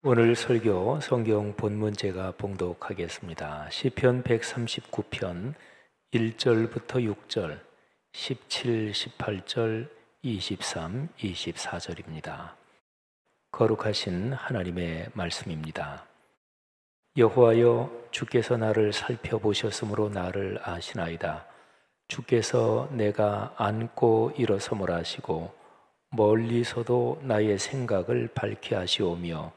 오늘 설교 성경 본문 제가 봉독하겠습니다. 시편 139편 1절부터 6절, 17, 18절, 23, 24절입니다. 거룩하신 하나님의 말씀입니다. 여호와여, 주께서 나를 살펴보셨으므로 나를 아시나이다. 주께서 내가 앉고 일어섬을 아시고 멀리서도 나의 생각을 밝히 하시오며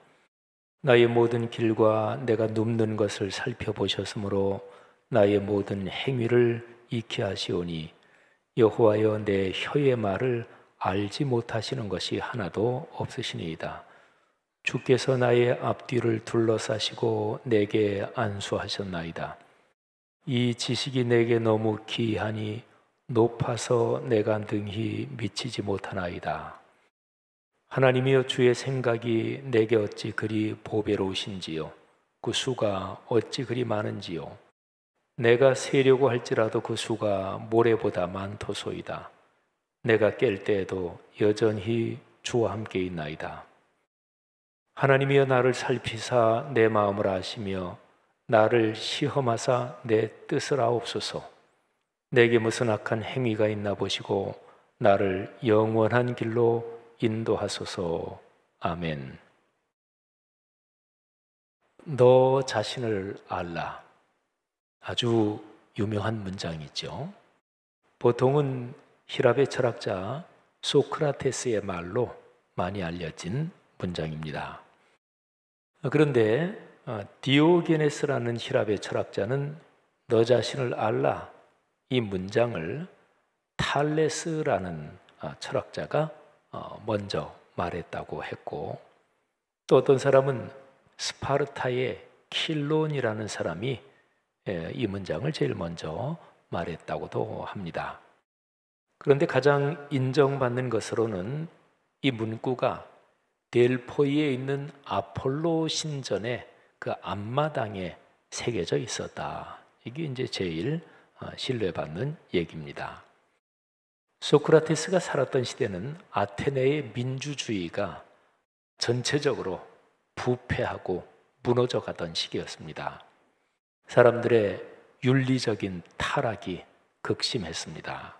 나의 모든 길과 내가 눕는 것을 살펴보셨으므로 나의 모든 행위를 익히 하시오니 여호와여, 내 혀의 말을 알지 못하시는 것이 하나도 없으시니이다. 주께서 나의 앞뒤를 둘러싸시고 내게 안수하셨나이다. 이 지식이 내게 너무 기이하니 높아서 내가 능히 미치지 못하나이다. 하나님이여, 주의 생각이 내게 어찌 그리 보배로우신지요, 그 수가 어찌 그리 많은지요. 내가 세려고 할지라도 그 수가 모래보다 많도소이다. 내가 깰 때에도 여전히 주와 함께 있나이다. 하나님이여, 나를 살피사 내 마음을 아시며 나를 시험하사 내 뜻을 아옵소서. 내게 무슨 악한 행위가 있나 보시고 나를 영원한 길로 인도하소서. 아멘. 너 자신을 알라. 아주 유명한 문장이죠. 보통은 히랍의 철학자 소크라테스의 말로 많이 알려진 문장입니다. 그런데 디오게네스라는 히랍의 철학자는 너 자신을 알라, 이 문장을 탈레스라는 철학자가 먼저 말했다고 했고, 또 어떤 사람은 스파르타의 킬론이라는 사람이 이 문장을 제일 먼저 말했다고도 합니다. 그런데 가장 인정받는 것으로는 이 문구가 델포이에 있는 아폴로 신전의 그 앞마당에 새겨져 있었다. 이게 이제 제일 신뢰받는 얘기입니다. 소크라테스가 살았던 시대는 아테네의 민주주의가 전체적으로 부패하고 무너져 가던 시기였습니다. 사람들의 윤리적인 타락이 극심했습니다.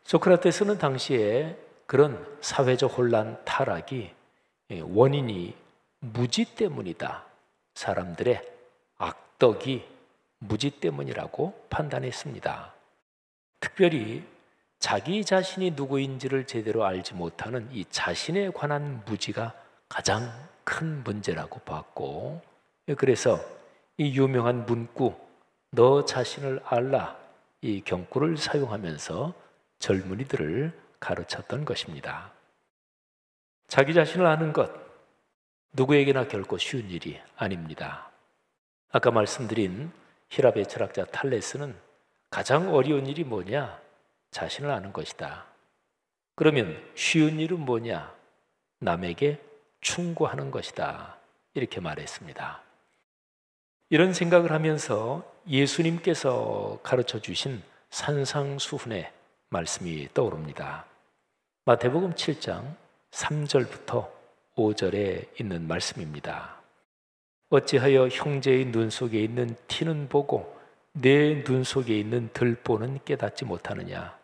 소크라테스는 당시에 그런 사회적 혼란, 타락이 원인이 무지 때문이다, 사람들의 악덕이 무지 때문이라고 판단했습니다. 특별히 자기 자신이 누구인지를 제대로 알지 못하는 이 자신에 관한 무지가 가장 큰 문제라고 봤고, 그래서 이 유명한 문구 너 자신을 알라, 이 경구를 사용하면서 젊은이들을 가르쳤던 것입니다. 자기 자신을 아는 것, 누구에게나 결코 쉬운 일이 아닙니다. 아까 말씀드린 히랍의 철학자 탈레스는 가장 어려운 일이 뭐냐? 자신을 아는 것이다. 그러면 쉬운 일은 뭐냐? 남에게 충고하는 것이다. 이렇게 말했습니다. 이런 생각을 하면서 예수님께서 가르쳐 주신 산상수훈의 말씀이 떠오릅니다. 마태복음 7장 3절부터 5절에 있는 말씀입니다. 어찌하여 형제의 눈 속에 있는 티는 보고 내 눈 속에 있는 들보는 깨닫지 못하느냐?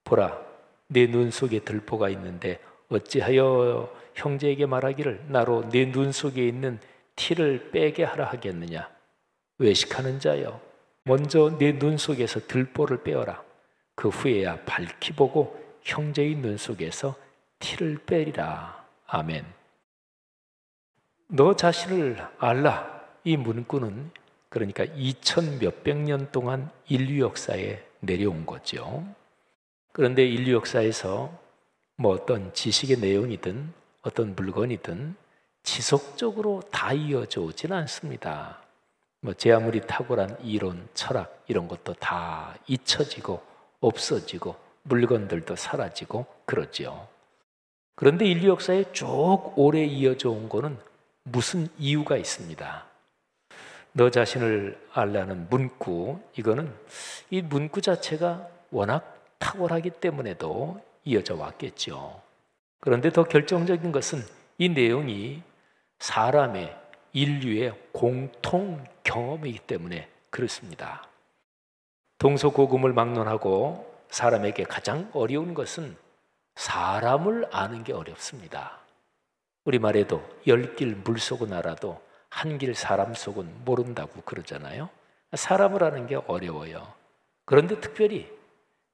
보라, 내 눈 속에 들보가 있는데 어찌하여 형제에게 말하기를 나로 내 눈 속에 있는 티를 빼게 하라 하겠느냐? 외식하는 자여, 먼저 내 눈 속에서 들보를 빼어라. 그 후에야 밝히 보고 형제의 눈 속에서 티를 빼리라. 아멘. 너 자신을 알라, 이 문구는 그러니까 2000 몇백 년 동안 인류 역사에 내려온 거죠. 그런데 인류 역사에서 뭐 어떤 지식의 내용이든 어떤 물건이든 지속적으로 다 이어져 오지는 않습니다. 뭐 제 아무리 탁월한 이론, 철학 이런 것도 다 잊혀지고 없어지고 물건들도 사라지고 그러죠. 그런데 인류 역사에 쭉 오래 이어져 온 거는 무슨 이유가 있습니다. 너 자신을 알라는 문구, 이거는 이 문구 자체가 워낙 탁월하기 때문에도 이어져 왔겠죠. 그런데 더 결정적인 것은 이 내용이 사람의 인류의 공통 경험이기 때문에 그렇습니다. 동서고금을 막론하고 사람에게 가장 어려운 것은 사람을 아는 게 어렵습니다. 우리말에도 열길 물속은 알아도 한길 사람 속은 모른다고 그러잖아요. 사람을 아는 게 어려워요. 그런데 특별히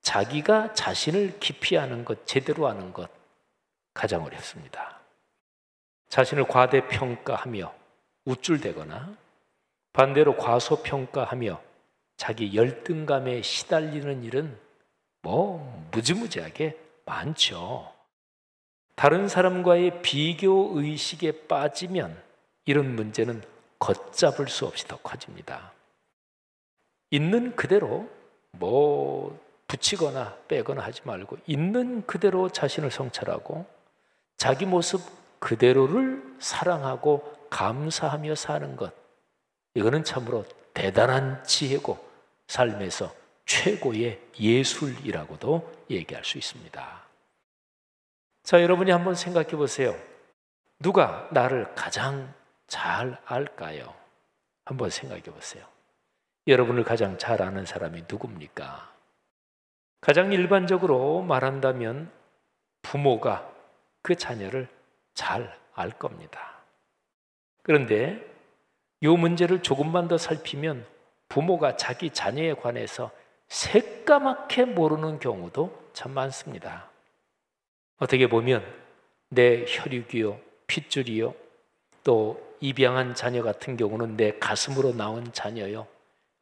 자기가 자신을 깊이 아는 것, 제대로 아는 것 가장 어렵습니다. 자신을 과대평가하며 우쭐대거나 반대로 과소평가하며 자기 열등감에 시달리는 일은 무지무지하게 많죠. 다른 사람과의 비교 의식에 빠지면 이런 문제는 걷잡을 수 없이 더 커집니다. 있는 그대로 붙이거나 빼거나 하지 말고 있는 그대로 자신을 성찰하고 자기 모습 그대로를 사랑하고 감사하며 사는 것, 이거는 참으로 대단한 지혜고 삶에서 최고의 예술이라고도 얘기할 수 있습니다. 자, 여러분이 한번 생각해 보세요. 누가 나를 가장 잘 알까요? 한번 생각해 보세요. 여러분을 가장 잘 아는 사람이 누굽니까? 가장 일반적으로 말한다면 부모가 그 자녀를 잘 알 겁니다. 그런데 이 문제를 조금만 더 살피면 부모가 자기 자녀에 관해서 새까맣게 모르는 경우도 참 많습니다. 어떻게 보면 내 혈육이요, 핏줄이요, 또 입양한 자녀 같은 경우는 내 가슴으로 나온 자녀요.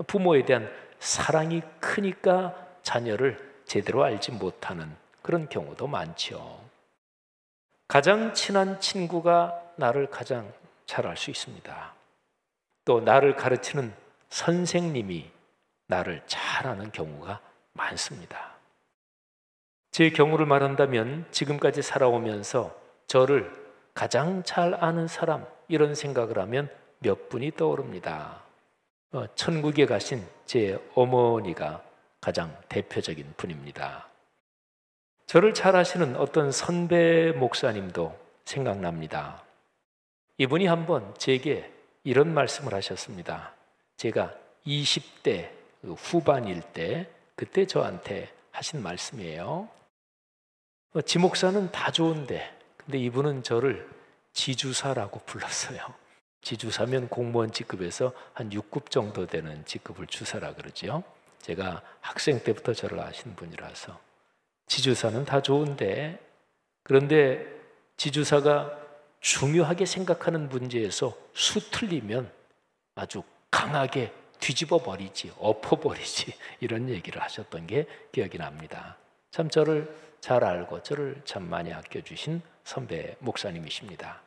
부모에 대한 사랑이 크니까 자녀를 제대로 알지 못하는 그런 경우도 많죠. 가장 친한 친구가 나를 가장 잘 알 수 있습니다. 또 나를 가르치는 선생님이 나를 잘 아는 경우가 많습니다. 제 경우를 말한다면 지금까지 살아오면서 저를 가장 잘 아는 사람, 이런 생각을 하면 몇 분이 떠오릅니다. 천국에 가신 제 어머니가 가장 대표적인 분입니다. 저를 잘 아시는 어떤 선배 목사님도 생각납니다. 이분이 한번 제게 이런 말씀을 하셨습니다. 제가 20대 후반일 때 그때 저한테 하신 말씀이에요. 지 목사는 다 좋은데 근데 이분은 저를 지주사라고 불렀어요. 지주사면 공무원 직급에서 한 6급 정도 되는 직급을 주사라 그러죠. 제가 학생 때부터 저를 아신 분이라서 지주사는 다 좋은데 그런데 지주사가 중요하게 생각하는 문제에서 수틀리면 아주 강하게 뒤집어 버리지, 엎어 버리지, 이런 얘기를 하셨던 게 기억이 납니다. 참 저를 잘 알고 저를 참 많이 아껴주신 선배 목사님이십니다.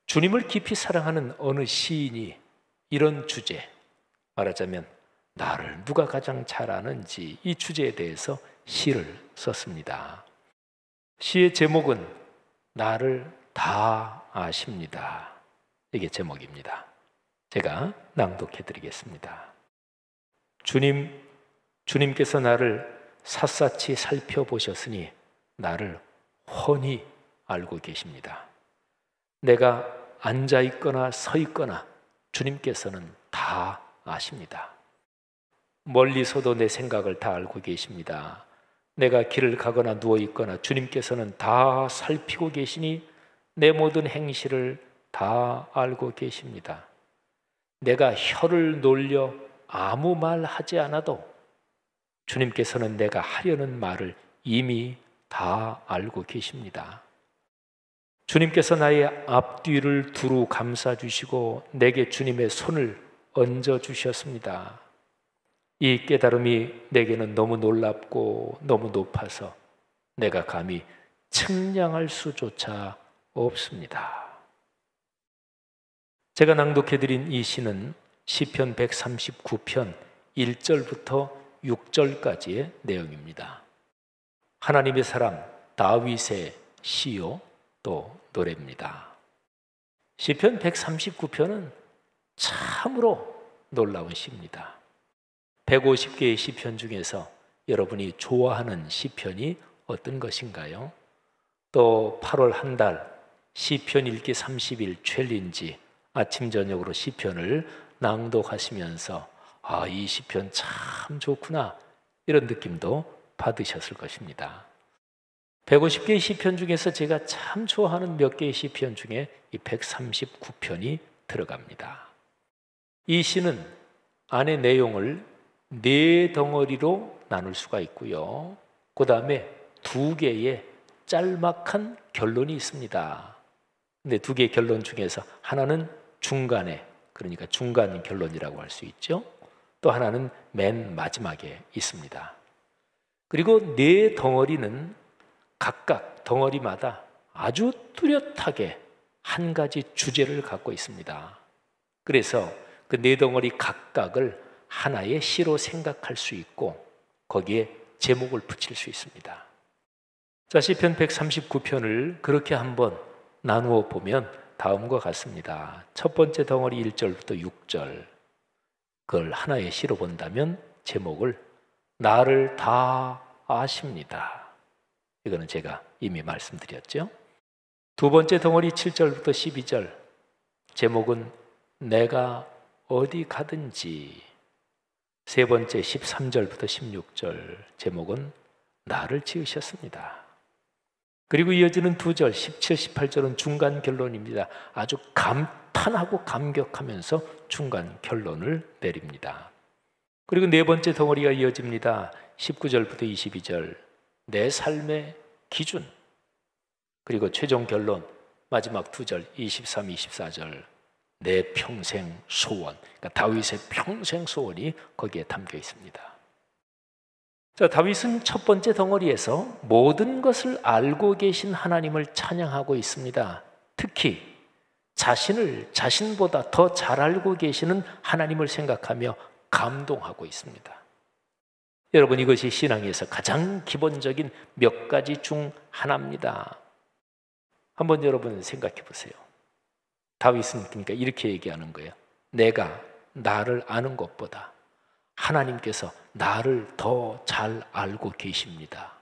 주님을 깊이 사랑하는 어느 시인이 이런 주제, 말하자면 나를 누가 가장 잘 아는지, 이 주제에 대해서 시를 썼습니다. 시의 제목은 나를 다 아십니다. 이게 제목입니다. 제가 낭독해 드리겠습니다. 주님께서 나를 샅샅이 살펴보셨으니 나를 훤히 알고 계십니다. 내가 앉아 있거나 서 있거나 주님께서는 다 아십니다. 멀리서도 내 생각을 다 알고 계십니다. 내가 길을 가거나 누워 있거나 주님께서는 다 살피고 계시니 내 모든 행실을 다 알고 계십니다. 내가 혀를 놀려 아무 말 하지 않아도 주님께서는 내가 하려는 말을 이미 다 알고 계십니다. 주님께서 나의 앞뒤를 두루 감싸주시고 내게 주님의 손을 얹어주셨습니다. 이 깨달음이 내게는 너무 놀랍고 너무 높아서 내가 감히 측량할 수조차 없습니다. 제가 낭독해드린 이 시는 시편 139편 1절부터 6절까지의 내용입니다. 하나님의 사람 다윗의 시요 또 노래입니다. 시편 139편은 참으로 놀라운 시입니다. 150개의 시편 중에서 여러분이 좋아하는 시편이 어떤 것인가요? 또 8월 한 달 시편 읽기 30일 챌린지 아침 저녁으로 시편을 낭독하시면서 이 시편 참 좋구나 이런 느낌도 받으셨을 것입니다. 150개의 시편 중에서 제가 참 좋아하는 몇 개의 시편 중에 이 139편이 들어갑니다. 이 시는 안의 내용을 네 덩어리로 나눌 수가 있고요. 그 다음에 두 개의 짤막한 결론이 있습니다. 근데 두 개의 결론 중에서 하나는 중간에, 그러니까 중간 결론이라고 할 수 있죠. 또 하나는 맨 마지막에 있습니다. 그리고 네 덩어리는 각각 덩어리마다 아주 뚜렷하게 한 가지 주제를 갖고 있습니다. 그래서 그 네 덩어리 각각을 하나의 시로 생각할 수 있고 거기에 제목을 붙일 수 있습니다. 자, 시편 139편을 그렇게 한번 나누어 보면 다음과 같습니다. 첫 번째 덩어리 1절부터 6절, 그걸 하나의 시로 본다면 제목을 나를 다 아십니다. 이거는 제가 이미 말씀드렸죠. 두 번째 덩어리 7절부터 12절, 제목은 내가 어디 가든지. 세 번째 13절부터 16절, 제목은 나를 지으셨습니다. 그리고 이어지는 두 절 17, 18절은 중간 결론입니다. 아주 감탄하고 감격하면서 중간 결론을 내립니다. 그리고 네 번째 덩어리가 이어집니다. 19절부터 22절, 내 삶의 기준. 그리고 최종 결론 마지막 두 절 23, 24절, 내 평생 소원. 그러니까 다윗의 평생 소원이 거기에 담겨 있습니다. 자, 다윗은 첫 번째 덩어리에서 모든 것을 알고 계신 하나님을 찬양하고 있습니다. 특히 자신을 자신보다 더 잘 알고 계시는 하나님을 생각하며 감동하고 있습니다. 여러분, 이것이 신앙에서 가장 기본적인 몇 가지 중 하나입니다. 한번 여러분 생각해 보세요. 다윗은 그러니까 이렇게 얘기하는 거예요. 내가 나를 아는 것보다 하나님께서 나를 더 잘 알고 계십니다.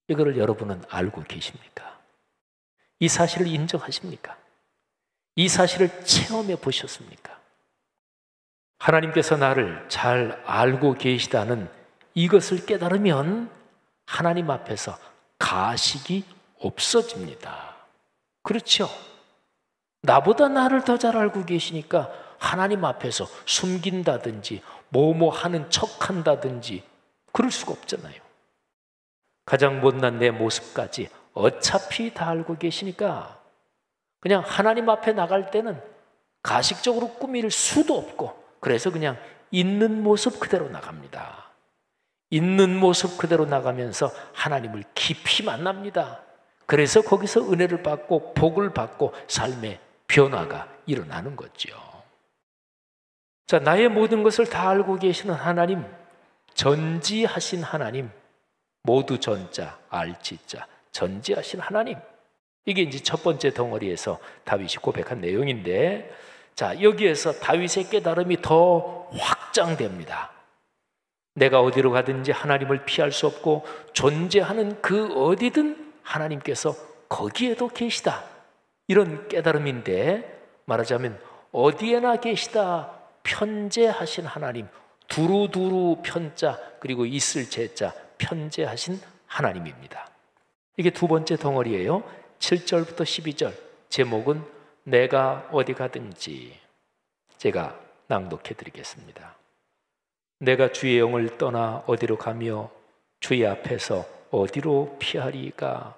이거를 여러분은 알고 계십니까? 이 사실을 인정하십니까? 이 사실을 체험해 보셨습니까? 하나님께서 나를 잘 알고 계시다는 이것을 깨달으면 하나님 앞에서 가식이 없어집니다. 그렇죠? 나보다 나를 더 잘 알고 계시니까 하나님 앞에서 숨긴다든지 뭐뭐 하는 척한다든지 그럴 수가 없잖아요. 가장 못난 내 모습까지 어차피 다 알고 계시니까 그냥 하나님 앞에 나갈 때는 가식적으로 꾸밀 수도 없고, 그래서 그냥 있는 모습 그대로 나갑니다. 있는 모습 그대로 나가면서 하나님을 깊이 만납니다. 그래서 거기서 은혜를 받고 복을 받고 삶의 변화가 일어나는 거죠. 자, 나의 모든 것을 다 알고 계시는 하나님, 전지하신 하나님, 모두 전자, 알지자, 전지하신 하나님. 이게 이제 첫 번째 덩어리에서 다윗이 고백한 내용인데, 자, 여기에서 다윗의 깨달음이 더 확장됩니다. 내가 어디로 가든지 하나님을 피할 수 없고 존재하는 그 어디든 하나님께서 거기에도 계시다. 이런 깨달음인데, 말하자면 어디에나 계시다 편재하신 하나님, 두루두루 편자 그리고 있을 제자 편재하신 하나님입니다. 이게 두 번째 덩어리예요. 7절부터 12절, 제목은 내가 어디 가든지. 제가 낭독해 드리겠습니다. 내가 주의 영을 떠나 어디로 가며 주의 앞에서 어디로 피하리까?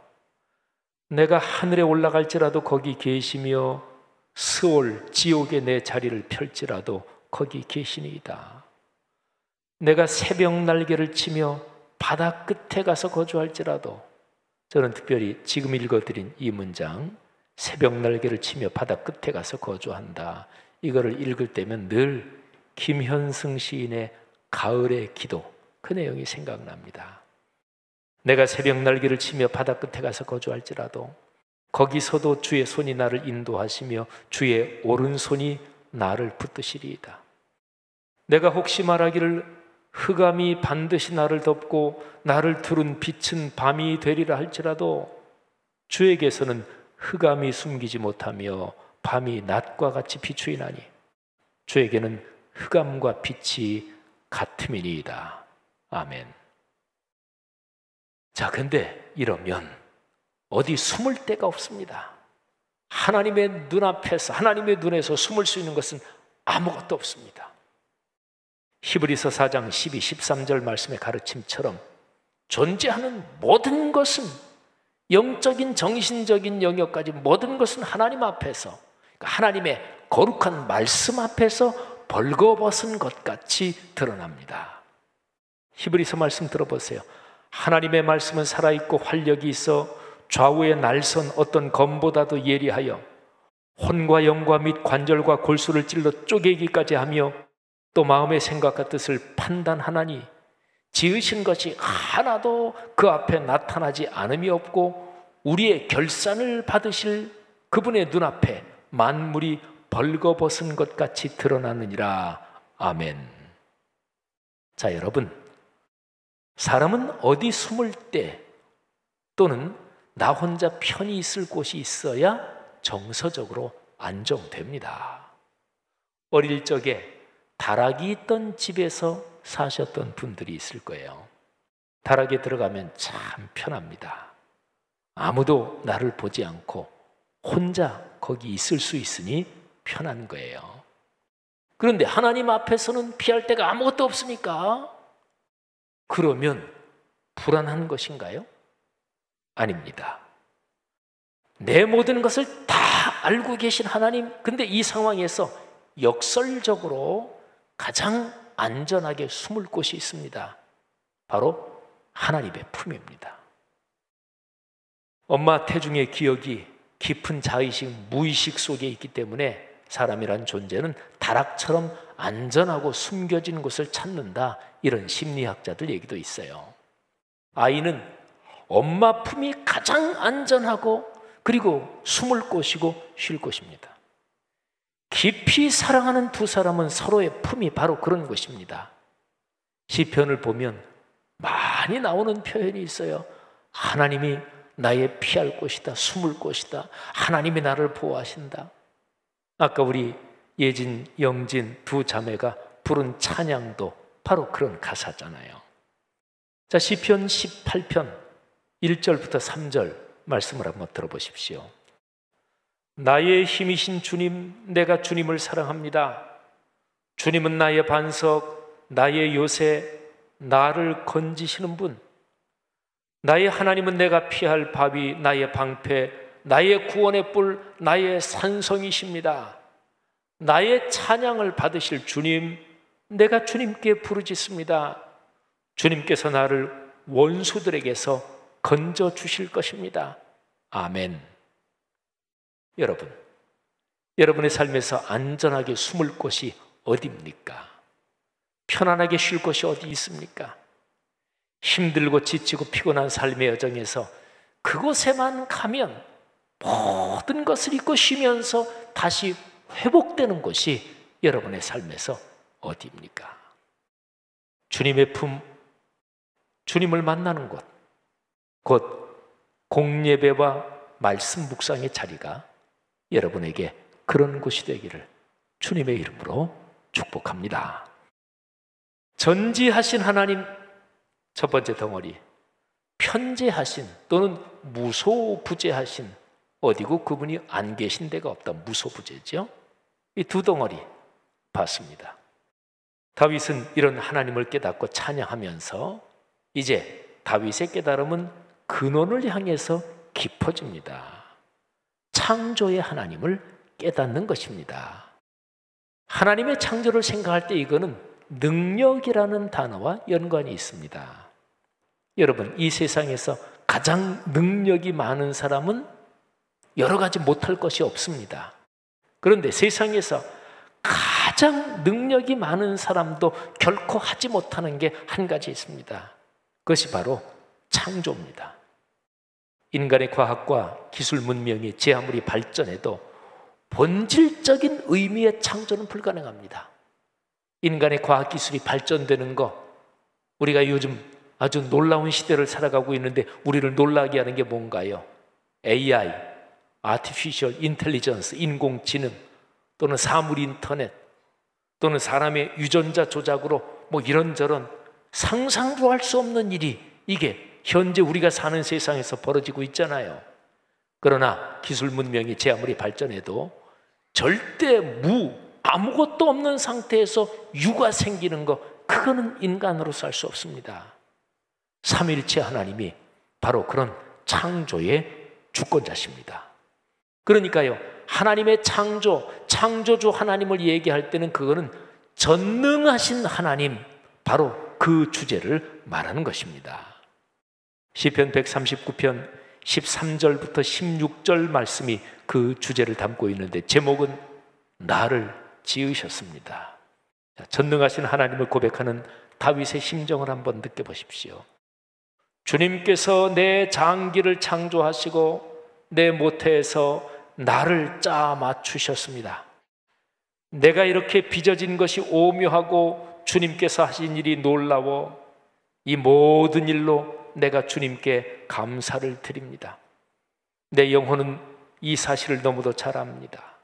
내가 하늘에 올라갈지라도 거기 계시며 스올 지옥에 내 자리를 펼지라도 거기 계시니이다. 내가 새벽 날개를 치며 바다 끝에 가서 거주할지라도, 저는 특별히 지금 읽어드린 이 문장, 새벽 날개를 치며 바다 끝에 가서 거주한다, 이거를 읽을 때면 늘 김현승 시인의 가을의 기도, 그 내용이 생각납니다. 내가 새벽 날개를 치며 바다 끝에 가서 거주할지라도 거기서도 주의 손이 나를 인도하시며 주의 오른손이 나를 붙드시리이다. 내가 혹시 말하기를 흑암이 반드시 나를 덮고 나를 두른 빛은 밤이 되리라 할지라도 주에게서는 흑암이 숨기지 못하며 밤이 낮과 같이 비추이나니 주에게는 흑암과 빛이 같음이니이다. 아멘. 자, 근데 이러면 어디 숨을 데가 없습니다. 하나님의 눈앞에서, 하나님의 눈에서 숨을 수 있는 것은 아무것도 없습니다. 히브리서 4장 12, 13절 말씀의 가르침처럼 존재하는 모든 것은, 영적인 정신적인 영역까지 모든 것은 하나님 앞에서, 하나님의 거룩한 말씀 앞에서 벌거벗은 것 같이 드러납니다. 히브리서 말씀 들어보세요. 하나님의 말씀은 살아있고 활력이 있어 좌우에 날선 어떤 검보다도 예리하여 혼과 영과 및 관절과 골수를 찔러 쪼개기까지 하며 또 마음의 생각과 뜻을 판단하나니 지으신 것이 하나도 그 앞에 나타나지 않음이 없고 우리의 결산을 받으실 그분의 눈앞에 만물이 벌거벗은 것 같이 드러나느니라. 아멘. 자, 여러분, 사람은 어디 숨을 때 또는 나 혼자 편히 있을 곳이 있어야 정서적으로 안정됩니다. 어릴 적에 다락이 있던 집에서 사셨던 분들이 있을 거예요. 다락에 들어가면 참 편합니다. 아무도 나를 보지 않고 혼자 거기 있을 수 있으니 편한 거예요. 그런데 하나님 앞에서는 피할 데가 아무것도 없으니까 그러면 불안한 것인가요? 아닙니다. 내 모든 것을 다 알고 계신 하나님, 근데 이 상황에서 역설적으로 가장 안전하게 숨을 곳이 있습니다. 바로 하나님의 품입니다. 엄마 태중의 기억이 깊은 자의식, 무의식 속에 있기 때문에 사람이란 존재는 다락처럼 안전하고 숨겨진 곳을 찾는다, 이런 심리학자들 얘기도 있어요. 아이는 엄마 품이 가장 안전하고 그리고 숨을 곳이고 쉴 곳입니다. 깊이 사랑하는 두 사람은 서로의 품이 바로 그런 곳입니다. 시편을 보면 많이 나오는 표현이 있어요. 하나님이 나의 피할 곳이다, 숨을 곳이다. 하나님이 나를 보호하신다. 아까 우리 예진, 영진 두 자매가 부른 찬양도 바로 그런 가사잖아요. 자, 시편 18편 1절부터 3절 말씀을 한번 들어보십시오. 나의 힘이신 주님, 내가 주님을 사랑합니다. 주님은 나의 반석, 나의 요새, 나를 건지시는 분. 나의 하나님은 내가 피할 바위, 나의 방패, 나의 구원의 뿔, 나의 산성이십니다. 나의 찬양을 받으실 주님, 내가 주님께 부르짖습니다. 주님께서 나를 원수들에게서 건져 주실 것입니다. 아멘. 여러분, 여러분의 삶에서 안전하게 숨을 곳이 어디입니까? 편안하게 쉴 곳이 어디 있습니까? 힘들고 지치고 피곤한 삶의 여정에서 그곳에만 가면 모든 것을 잊고 쉬면서 다시 회복되는 곳이 여러분의 삶에서 어디입니까? 주님의 품, 주님을 만나는 곳, 곧 공예배와 말씀 묵상의 자리가 여러분에게 그런 곳이 되기를 주님의 이름으로 축복합니다. 전지하신 하나님, 첫 번째 덩어리, 편재하신 또는 무소부재하신, 어디고 그분이 안 계신 데가 없다, 무소부재죠. 이 두 덩어리 봤습니다. 다윗은 이런 하나님을 깨닫고 찬양하면서 이제 다윗의 깨달음은 근원을 향해서 깊어집니다. 창조의 하나님을 깨닫는 것입니다. 하나님의 창조를 생각할 때 이거는 능력이라는 단어와 연관이 있습니다. 여러분, 이 세상에서 가장 능력이 많은 사람은 여러 가지 못할 것이 없습니다. 그런데 세상에서 가장 능력이 많은 사람도 결코 하지 못하는 게 한 가지 있습니다. 그것이 바로 창조입니다. 인간의 과학과 기술 문명이 제 아무리 발전해도 본질적인 의미의 창조는 불가능합니다. 인간의 과학기술이 발전되는 거, 우리가 요즘 아주 놀라운 시대를 살아가고 있는데 우리를 놀라게 하는 게 뭔가요? AI, 아티피셜 인텔리전스, 인공지능 또는 사물 인터넷 또는 사람의 유전자 조작으로 뭐 이런저런 상상도 할 수 없는 일이 이게 현재 우리가 사는 세상에서 벌어지고 있잖아요. 그러나 기술 문명이 제 아무리 발전해도 절대 아무것도 없는 상태에서 유가 생기는 거, 그거는 인간으로서 할 수 없습니다. 삼위일체 하나님이 바로 그런 창조의 주권자십니다. 그러니까요, 하나님의 창조주 하나님을 얘기할 때는 그거는 전능하신 하나님, 바로 그 주제를 말하는 것입니다. 시편 139편 13절부터 16절 말씀이 그 주제를 담고 있는데 제목은 나를 지으셨습니다. 전능하신 하나님을 고백하는 다윗의 심정을 한번 느껴보십시오. 주님께서 내 장기를 창조하시고 내 모태에서 나를 짜 맞추셨습니다. 내가 이렇게 빚어진 것이 오묘하고 주님께서 하신 일이 놀라워 이 모든 일로 내가 주님께 감사를 드립니다. 내 영혼은 이 사실을 너무도 잘 압니다.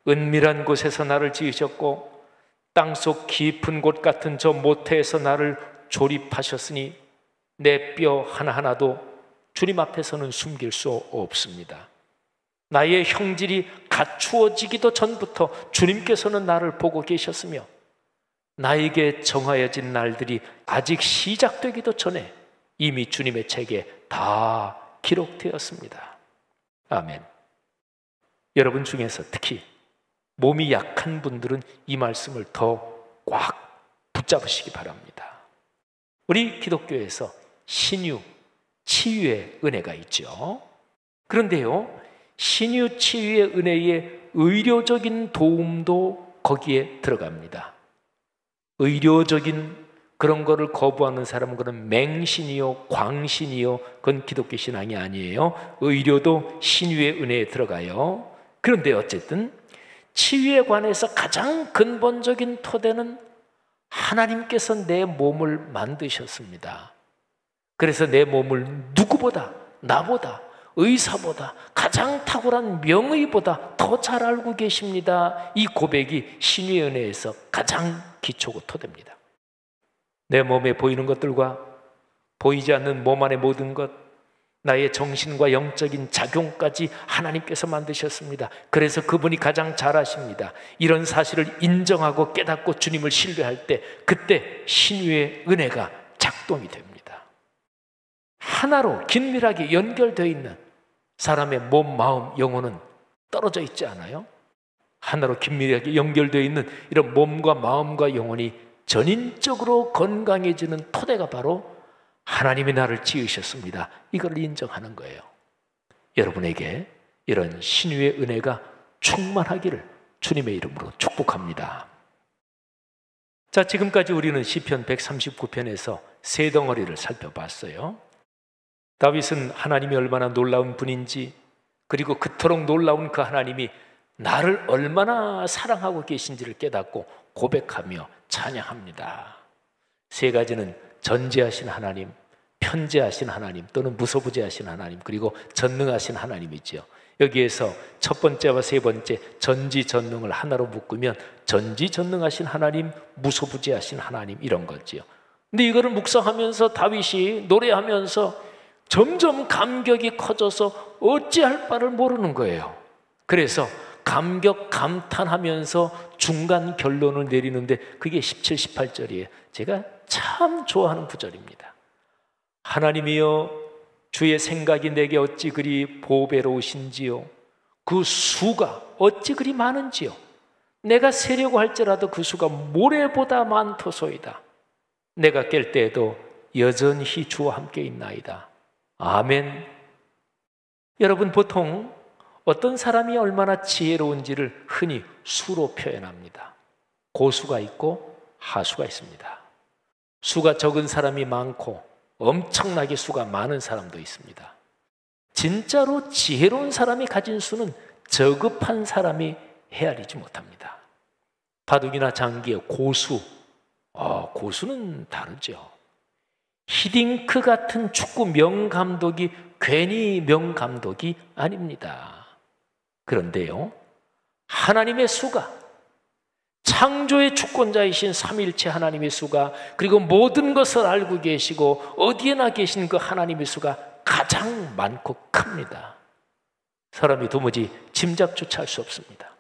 은밀한 곳에서 나를 지으셨고 땅속 깊은 곳 같은 저 모태에서 나를 조립하셨으니 내 뼈 하나하나도 주님 앞에서는 숨길 수 없습니다. 나의 형질이 갖추어지기도 전부터 주님께서는 나를 보고 계셨으며 나에게 정하여진 날들이 아직 시작되기도 전에 이미 주님의 책에 다 기록되었습니다. 아멘. 여러분 중에서 특히 몸이 약한 분들은 이 말씀을 더 꽉 붙잡으시기 바랍니다. 우리 기독교에서 신유, 치유의 은혜가 있죠. 그런데요, 신유, 치유의 은혜의 의료적인 도움도 거기에 들어갑니다. 의료적인 그런 거를 거부하는 사람은 그건 맹신이요, 광신이요, 그건 기독교 신앙이 아니에요. 의료도 신유의 은혜에 들어가요. 그런데 어쨌든 치유에 관해서 가장 근본적인 토대는 하나님께서 내 몸을 만드셨습니다. 그래서 내 몸을 누구보다, 나보다, 의사보다, 가장 탁월한 명의보다 더 잘 알고 계십니다. 이 고백이 신유의 은혜에서 가장 기초고 토대입니다. 내 몸에 보이는 것들과 보이지 않는 몸 안의 모든 것, 나의 정신과 영적인 작용까지 하나님께서 만드셨습니다. 그래서 그분이 가장 잘 아십니다. 이런 사실을 인정하고 깨닫고 주님을 신뢰할 때 그때 신유의 은혜가 작동이 됩니다. 하나로 긴밀하게 연결되어 있는 사람의 몸, 마음, 영혼은 떨어져 있지 않아요? 하나로 긴밀하게 연결되어 있는 이런 몸과 마음과 영혼이 전인적으로 건강해지는 토대가 바로 하나님이 나를 지으셨습니다. 이걸 인정하는 거예요. 여러분에게 이런 신유의 은혜가 충만하기를 주님의 이름으로 축복합니다. 자, 지금까지 우리는 시편 139편에서 세 덩어리를 살펴봤어요. 다윗은 하나님이 얼마나 놀라운 분인지, 그리고 그토록 놀라운 그 하나님이 나를 얼마나 사랑하고 계신지를 깨닫고 고백하며 찬양합니다. 세 가지는 전지하신 하나님, 편재하신 하나님, 또는 무소부재하신 하나님, 그리고 전능하신 하나님이지요. 여기에서 첫 번째와 세 번째 전지전능을 하나로 묶으면 전지전능하신 하나님, 무소부재하신 하나님, 이런 거지요. 근데 이거를 묵상하면서 다윗이 노래하면서 점점 감격이 커져서 어찌할 바를 모르는 거예요. 그래서 감격, 감탄하면서 중간 결론을 내리는데 그게 17, 18절이에요. 제가 참 좋아하는 구절입니다. 하나님이여, 주의 생각이 내게 어찌 그리 보배로우신지요. 그 수가 어찌 그리 많은지요. 내가 세려고 할지라도 그 수가 모래보다 많도소이다. 내가 깰 때에도 여전히 주와 함께 있나이다. 아멘. 여러분, 보통 어떤 사람이 얼마나 지혜로운지를 흔히 수로 표현합니다. 고수가 있고 하수가 있습니다. 수가 적은 사람이 많고 엄청나게 수가 많은 사람도 있습니다. 진짜로 지혜로운 사람이 가진 수는 저급한 사람이 헤아리지 못합니다. 바둑이나 장기의 고수, 고수는 다르죠. 히딩크 같은 축구 명감독이 괜히 명감독이 아닙니다. 그런데요, 하나님의 수가, 창조의 주권자이신 삼위일체 하나님의 수가, 그리고 모든 것을 알고 계시고 어디에나 계신 그 하나님의 수가 가장 많고 큽니다. 사람이 도무지 짐작조차 할 수 없습니다.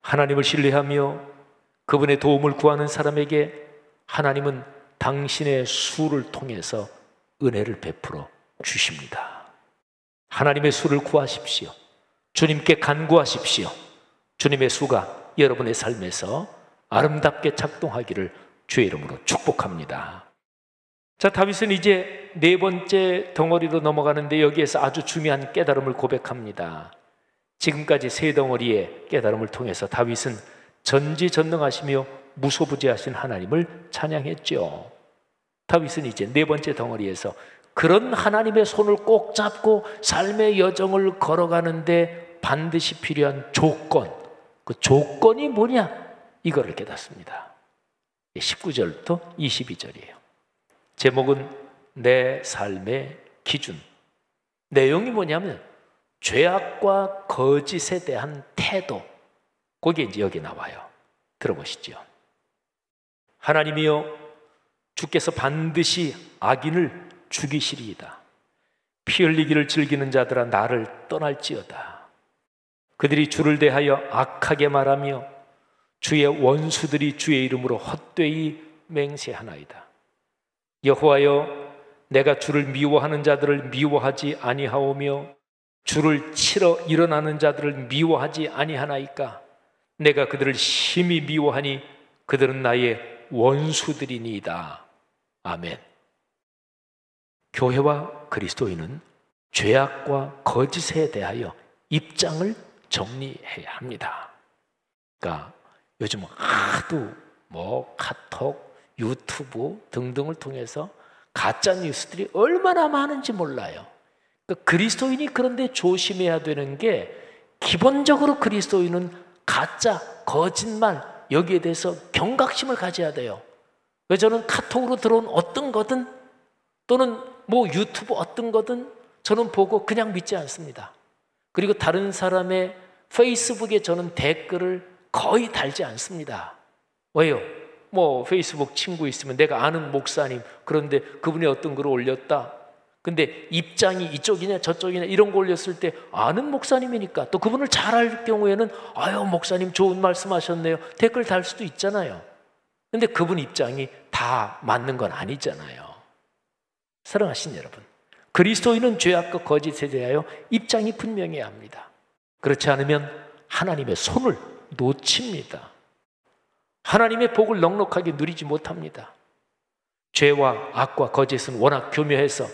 하나님을 신뢰하며 그분의 도움을 구하는 사람에게 하나님은 당신의 수를 통해서 은혜를 베풀어 주십니다. 하나님의 수를 구하십시오. 주님께 간구하십시오. 주님의 수가 여러분의 삶에서 아름답게 작동하기를 주의 이름으로 축복합니다. 자, 다윗은 이제 네 번째 덩어리로 넘어가는데 여기에서 아주 중요한 깨달음을 고백합니다. 지금까지 세 덩어리의 깨달음을 통해서 다윗은 전지전능하시며 무소부재하신 하나님을 찬양했죠. 다윗은 이제 네 번째 덩어리에서 그런 하나님의 손을 꼭 잡고 삶의 여정을 걸어가는데 반드시 필요한 조건, 그 조건이 뭐냐? 이거를 깨닫습니다. 19절부터 22절이에요. 제목은 내 삶의 기준. 내용이 뭐냐면 죄악과 거짓에 대한 태도. 그게 이제 여기 나와요. 들어보시죠. 하나님이여, 주께서 반드시 악인을 죽이시리이다. 피 흘리기를 즐기는 자들아 나를 떠날지어다. 그들이 주를 대하여 악하게 말하며 주의 원수들이 주의 이름으로 헛되이 맹세하나이다. 여호와여, 내가 주를 미워하는 자들을 미워하지 아니하오며 주를 치러 일어나는 자들을 미워하지 아니하나이까. 내가 그들을 심히 미워하니 그들은 나의 원수들이니이다. 아멘. 교회와 그리스도인은 죄악과 거짓에 대하여 입장을 정리해야 합니다. 그러니까 요즘 하도 카톡, 유튜브 등등을 통해서 가짜 뉴스들이 얼마나 많은지 몰라요. 그러니까 그리스도인이 그런데 조심해야 되는 게, 기본적으로 그리스도인은 가짜, 거짓말, 여기에 대해서 경각심을 가져야 돼요. 왜 저는 카톡으로 들어온 어떤 거든 또는 유튜브 어떤 거든 저는 보고 그냥 믿지 않습니다. 그리고 다른 사람의 페이스북에 저는 댓글을 거의 달지 않습니다. 왜요? 페이스북 친구 있으면 내가 아는 목사님, 그런데 그분이 어떤 글을 올렸다. 근데 입장이 이쪽이냐 저쪽이냐 이런 거 올렸을 때 아는 목사님이니까, 또 그분을 잘 알 경우에는 아유 목사님 좋은 말씀 하셨네요 댓글 달 수도 있잖아요. 근데 그분 입장이 다 맞는 건 아니잖아요. 사랑하신 여러분, 그리스도인은 죄악과 거짓에 대하여 입장이 분명해야 합니다. 그렇지 않으면 하나님의 손을 놓칩니다. 하나님의 복을 넉넉하게 누리지 못합니다. 죄와 악과 거짓은 워낙 교묘해서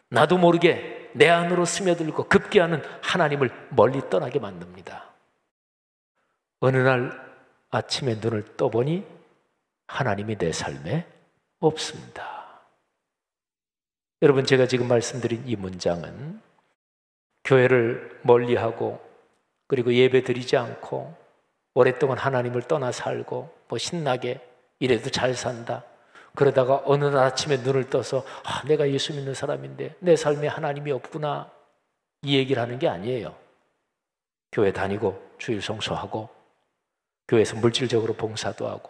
나도 모르게 내 안으로 스며들고 급기야는 하나님을 멀리 떠나게 만듭니다. 어느 날 아침에 눈을 떠보니 하나님이 내 삶에 없습니다. 여러분, 제가 지금 말씀드린 이 문장은 교회를 멀리하고 그리고 예배 드리지 않고 오랫동안 하나님을 떠나 살고 신나게 이래도 잘 산다, 그러다가 어느 날 아침에 눈을 떠서 내가 예수 믿는 사람인데 내 삶에 하나님이 없구나, 이 얘기를 하는 게 아니에요. 교회 다니고 주일 성수하고 교회에서 물질적으로 봉사도 하고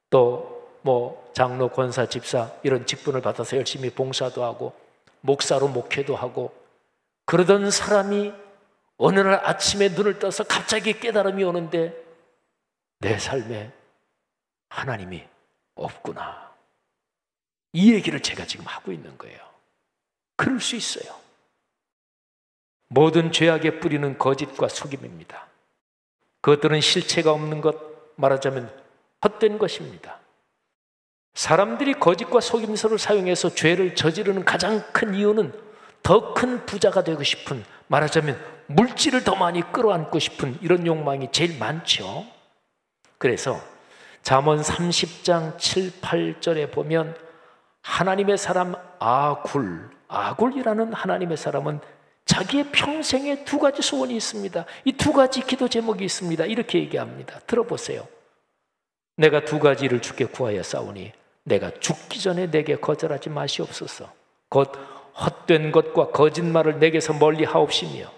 또 장로, 권사, 집사 이런 직분을 받아서 열심히 봉사도 하고 목사로 목회도 하고 그러던 사람이 어느 날 아침에 눈을 떠서 갑자기 깨달음이 오는데 내 삶에 하나님이 없구나, 이 얘기를 제가 지금 하고 있는 거예요. 그럴 수 있어요. 모든 죄악의 뿌리는 거짓과 속임입니다. 그것들은 실체가 없는 것, 말하자면 헛된 것입니다. 사람들이 거짓과 속임수를 사용해서 죄를 저지르는 가장 큰 이유는 더 큰 부자가 되고 싶은, 말하자면 물질을 더 많이 끌어안고 싶은 이런 욕망이 제일 많죠. 그래서 잠언 30장 7, 8절에 보면 하나님의 사람 아굴이라는 하나님의 사람은 자기의 평생에 두 가지 소원이 있습니다. 이 두 가지 기도 제목이 있습니다. 이렇게 얘기합니다. 들어보세요. 내가 두 가지를 주께 구하여 싸우니 내가 죽기 전에 내게 거절하지 마시옵소서. 곧 헛된 것과 거짓말을 내게서 멀리 하옵시며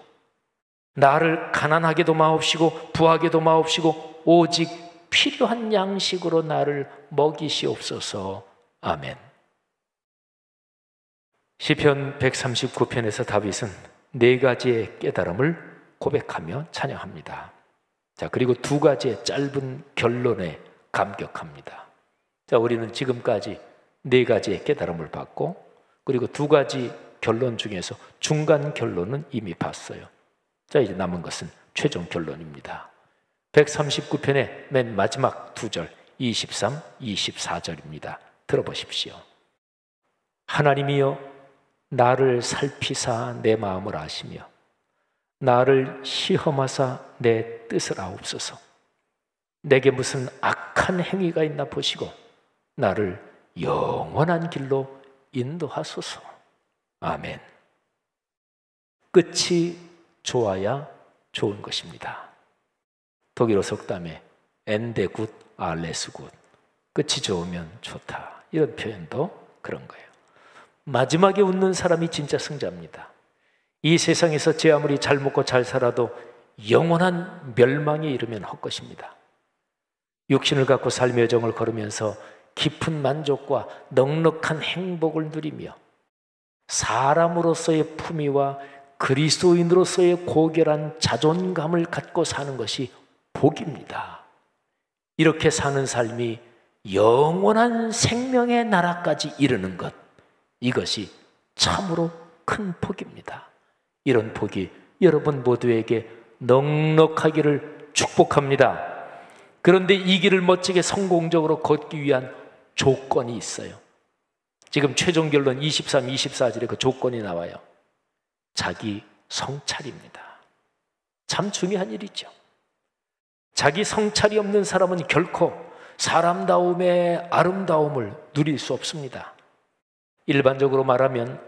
나를 가난하게도 마옵시고 부하게도 마옵시고 오직 필요한 양식으로 나를 먹이시옵소서. 아멘. 시편 139편에서 다윗은 네 가지의 깨달음을 고백하며 찬양합니다. 자, 그리고 두 가지의 짧은 결론에 감격합니다. 자, 우리는 지금까지 네 가지의 깨달음을 받고, 그리고 두 가지 결론 중에서 중간 결론은 이미 봤어요. 자, 이제 남은 것은 최종 결론입니다. 139편의 맨 마지막 두 절, 23, 24절입니다. 들어보십시오. 하나님이여, 나를 살피사 내 마음을 아시며 나를 시험하사 내 뜻을 아옵소서. 내게 무슨 악한 행위가 있나 보시고 나를 영원한 길로 인도하소서. 아멘. 끝이 좋아야 좋은 것입니다. 독일어 속담에 엔데 굿, 알레스 굿, 끝이 좋으면 좋다, 이런 표현도 그런 거예요. 마지막에 웃는 사람이 진짜 승자입니다. 이 세상에서 제 아무리 잘 먹고 잘 살아도 영원한 멸망에 이르면 헛것입니다. 육신을 갖고 삶의 여정을 걸으면서 깊은 만족과 넉넉한 행복을 누리며 사람으로서의 품위와 그리스도인으로서의 고결한 자존감을 갖고 사는 것이 복입니다. 이렇게 사는 삶이 영원한 생명의 나라까지 이르는 것, 이것이 참으로 큰 복입니다. 이런 복이 여러분 모두에게 넉넉하기를 축복합니다. 그런데 이 길을 멋지게 성공적으로 걷기 위한 조건이 있어요. 지금 최종 결론 23, 24절에 그 조건이 나와요. 자기 성찰입니다. 참 중요한 일이죠. 자기 성찰이 없는 사람은 결코 사람다움의 아름다움을 누릴 수 없습니다. 일반적으로 말하면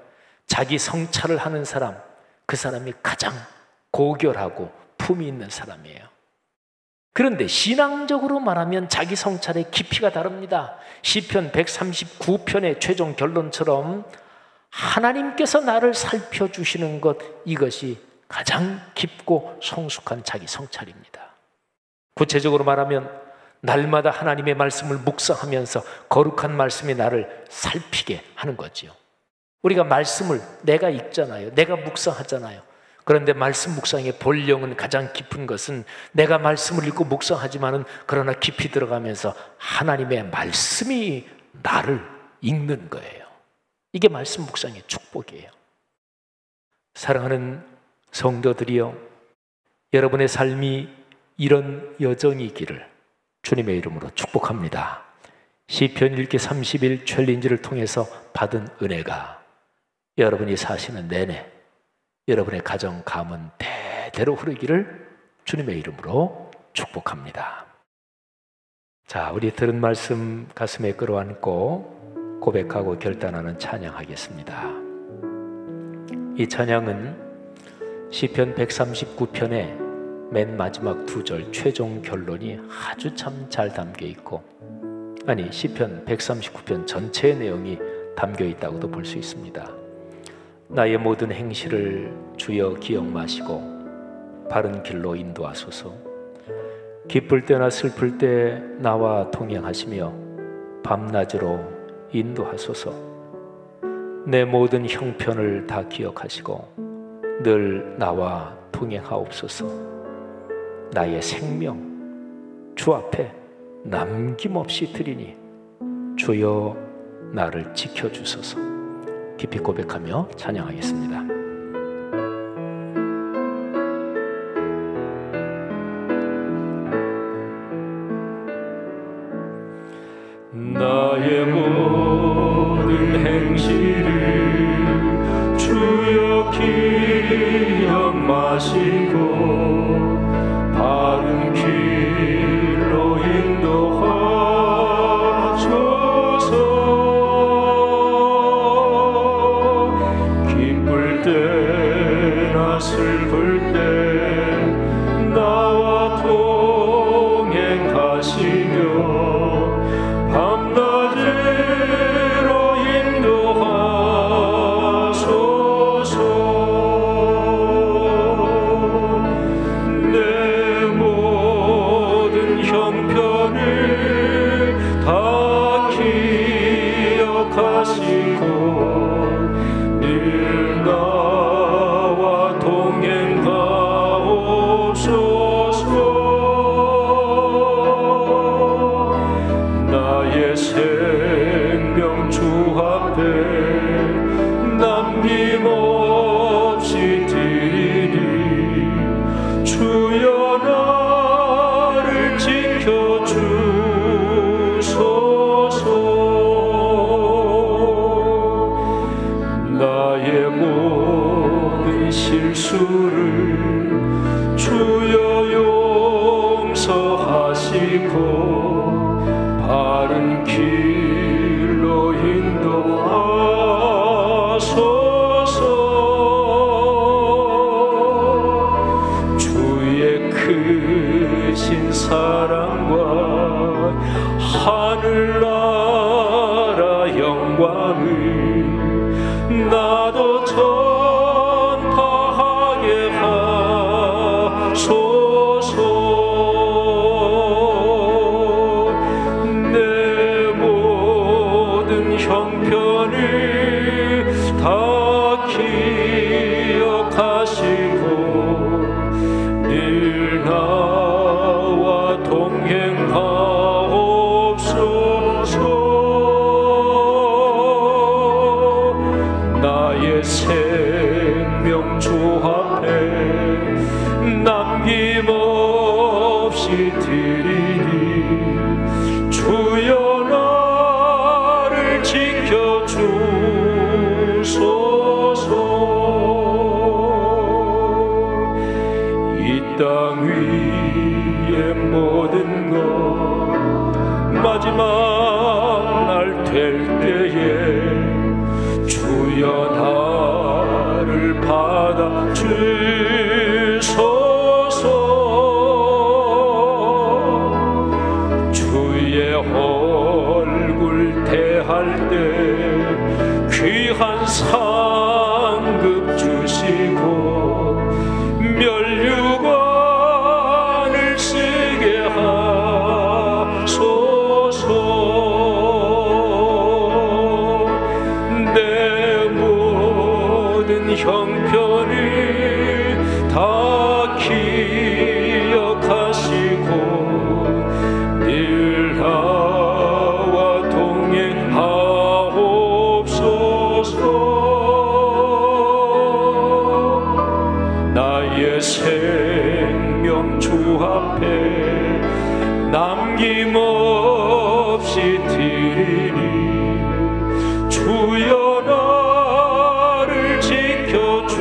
자기 성찰을 하는 사람, 그 사람이 가장 고결하고 품이 있는 사람이에요. 그런데 신앙적으로 말하면 자기 성찰의 깊이가 다릅니다. 시편 139편의 최종 결론처럼 하나님께서 나를 살펴주시는 것, 이것이 가장 깊고 성숙한 자기 성찰입니다. 구체적으로 말하면 날마다 하나님의 말씀을 묵상하면서 거룩한 말씀이 나를 살피게 하는 거지요. 우리가 말씀을 내가 읽잖아요. 내가 묵상하잖아요. 그런데 말씀 묵상의 본령은 가장 깊은 것은 내가 말씀을 읽고 묵상하지만은 그러나 깊이 들어가면서 하나님의 말씀이 나를 읽는 거예요. 이게 말씀 묵상의 축복이에요. 사랑하는 성도들이여, 여러분의 삶이 이런 여정이기를 주님의 이름으로 축복합니다. 시편 읽기 30일 챌린지를 통해서 받은 은혜가 여러분이 사시는 내내 여러분의 가정, 가문 대대로 흐르기를 주님의 이름으로 축복합니다. 자, 우리 들은 말씀 가슴에 끌어안고 고백하고 결단하는 찬양하겠습니다. 이 찬양은 시편 139편의 맨 마지막 두 절 최종 결론이 아주 참 잘 담겨 있고, 아니 시편 139편 전체의 내용이 담겨 있다고도 볼 수 있습니다. 나의 모든 행실을 주여 기억 마시고 바른 길로 인도하소서. 기쁠 때나 슬플 때 나와 동행하시며 밤낮으로 인도하소서. 내 모든 형편을 다 기억하시고 늘 나와 동행하옵소서. 나의 생명 주 앞에 남김없이 드리니 주여 나를 지켜주소서. 깊이 고백하며 찬양하겠습니다. 나의 모든 행실을 주여 기억 마시고 바른 길로 인도하소서. 기쁠 때나 슬플 때 나와 동행하시며 밤낮으로 인도하소서. 실수를 주여 용서하시고 바른 길로 인도하소서. 주의 크신 사랑과 하늘나라 영광을 나도 전파하게 하소서. 내 모든 형편을 다 기억하시고 늘 나와 동행하옵소서. 나의 생명 주 앞에 남김없이 드리니 주여 나를 지켜주소서. 이 땅 위의 모든 것 마지막 날 될 때에 주여 나를 받아주소서. 주의 얼굴 대할 때 귀한 상급 주시고 멸류관을 쓰게 하소서. 내 모든 형편을 다 기억하시고 늘 나와 동행하옵소서. 나의 생명 주 앞에 남김없이 드리니 주여 나를 지켜주